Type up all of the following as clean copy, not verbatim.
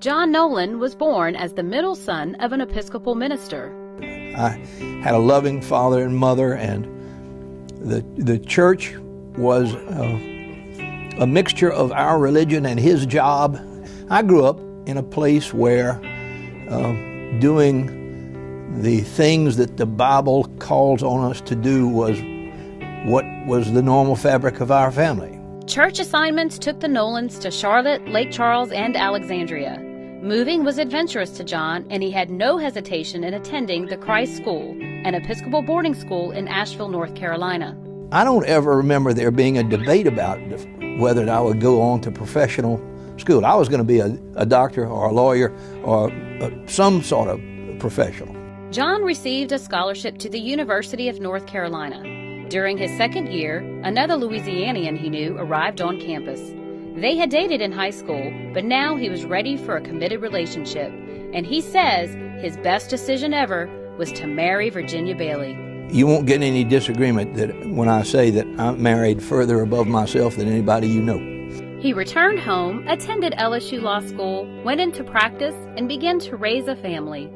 John Noland was born as the middle son of an Episcopal minister. I had a loving father and mother, and the church was a mixture of our religion and his job. I grew up in a place where doing the things that the Bible calls on us to do was what was the normal fabric of our family. Church assignments took the Nolands to Charlotte, Lake Charles, and Alexandria. Moving was adventurous to John, and he had no hesitation in attending the Christ School, an Episcopal boarding school in Asheville, North Carolina. I don't ever remember there being a debate about whether I would go on to professional school. I was going to be a doctor or a lawyer or some sort of professional. John received a scholarship to the University of North Carolina. During his second year, another Louisianian he knew arrived on campus. They had dated in high school, but now he was ready for a committed relationship. And he says his best decision ever was to marry Virginia Bailey. You won't get any disagreement that when I say that I'm married further above myself than anybody you know. He returned home, attended LSU Law School, went into practice, and began to raise a family.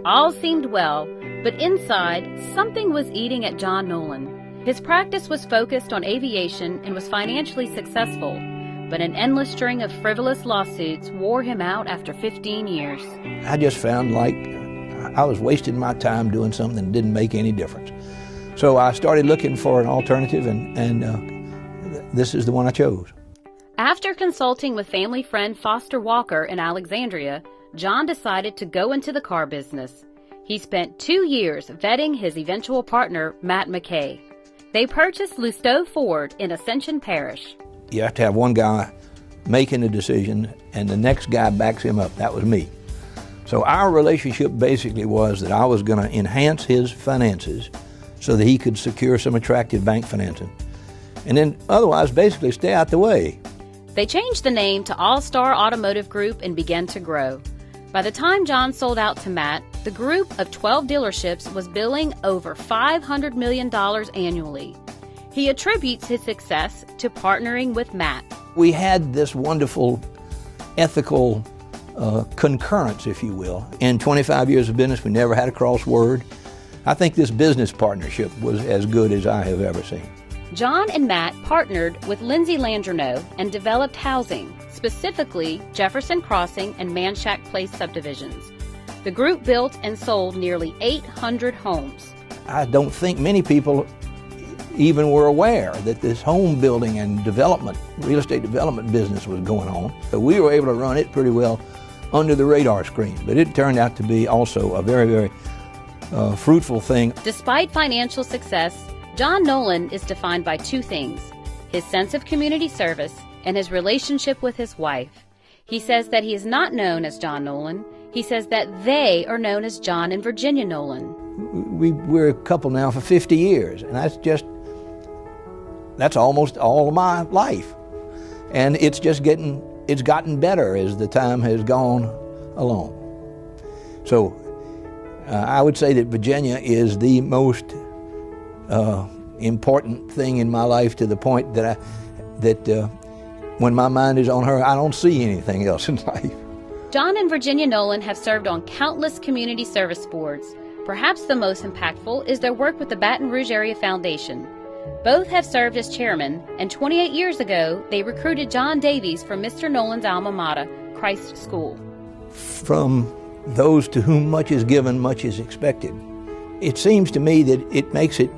All seemed well, but inside, something was eating at John Noland. His practice was focused on aviation and was financially successful, but an endless string of frivolous lawsuits wore him out after 15 years. I just found like I was wasting my time doing something that didn't make any difference. So I started looking for an alternative, and this is the one I chose. After consulting with family friend Foster Walker in Alexandria, John decided to go into the car business. He spent 2 years vetting his eventual partner, Matt McKay. They purchased Lusteau Ford in Ascension Parish. You have to have one guy making a decision, and the next guy backs him up. That was me. So our relationship basically was that I was going to enhance his finances so that he could secure some attractive bank financing, and then otherwise basically stay out the way. They changed the name to All-Star Automotive Group and began to grow. By the time John sold out to Matt, the group of 12 dealerships was billing over $500 million annually. He attributes his success to partnering with Matt. We had this wonderful ethical concurrence, if you will. In 25 years of business, we never had a cross word. I think this business partnership was as good as I have ever seen. John and Matt partnered with Lindsay Landreneau and developed housing, specifically Jefferson Crossing and Manshack Place subdivisions. The group built and sold nearly 800 homes. I don't think many people even were aware that this home building and development, real estate development business was going on. So we were able to run it pretty well under the radar screen, but it turned out to be also a very, very fruitful thing. Despite financial success, John Noland is defined by two things: his sense of community service and his relationship with his wife. He says that he is not known as John Noland. He says that they are known as John and Virginia Noland. We're a couple now for 50 years, and that's almost all of my life. And it's gotten better as the time has gone along. So I would say that Virginia is the most important thing in my life, to the point that when my mind is on her, I don't see anything else in life. John and Virginia Noland have served on countless community service boards. Perhaps the most impactful is their work with the Baton Rouge Area Foundation. Both have served as chairman, and 28 years ago, they recruited John Davies from Mr. Noland's alma mater, Christ School. From those to whom much is given, much is expected. It seems to me that it makes it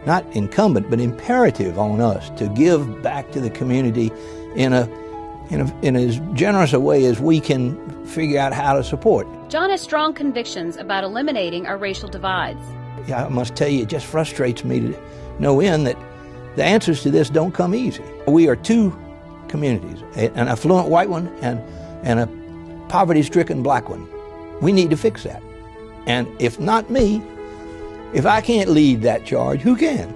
not incumbent, but imperative on us to give back to the community in as generous a way as we can figure out how to support. John has strong convictions about eliminating our racial divides. I must tell you, it just frustrates me to no end that the answers to this don't come easy. We are two communities, an affluent white one and a poverty-stricken black one. We need to fix that. And if not me, if I can't lead that charge, who can?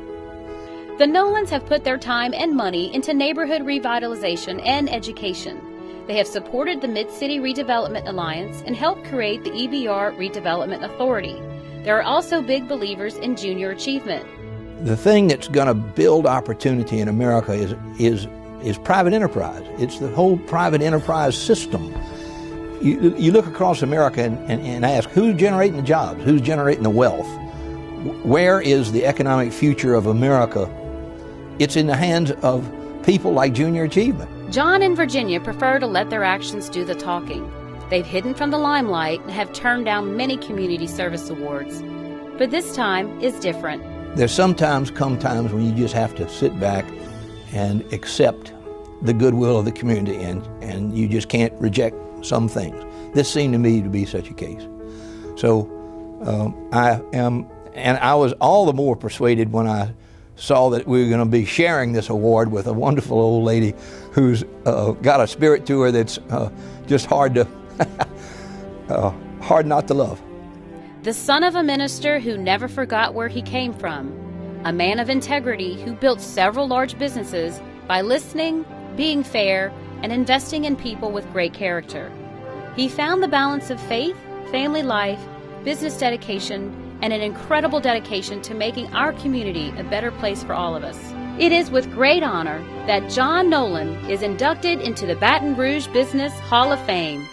The Nolands have put their time and money into neighborhood revitalization and education. They have supported the Mid-City Redevelopment Alliance and helped create the EBR Redevelopment Authority. There are also big believers in junior achievement. The thing that's going to build opportunity in America is private enterprise. It's the whole private enterprise system. you look across America and ask, who's generating the jobs? Who's generating the wealth? Where is the economic future of America? It's in the hands of people like Junior Achievement. John and Virginia prefer to let their actions do the talking. They've hidden from the limelight and have turned down many community service awards. But this time is different. There's sometimes come times when you just have to sit back and accept the goodwill of the community, and you just can't reject some things. This seemed to me to be such a case. So I was all the more persuaded when I saw that we were going to be sharing this award with a wonderful old lady who's got a spirit to her that's just hard not to love. The son of a minister who never forgot where he came from, a man of integrity who built several large businesses by listening, being fair, and investing in people with great character. He found the balance of faith, family life, business dedication, and an incredible dedication to making our community a better place for all of us. It is with great honor that John Noland is inducted into the Baton Rouge Business Hall of Fame.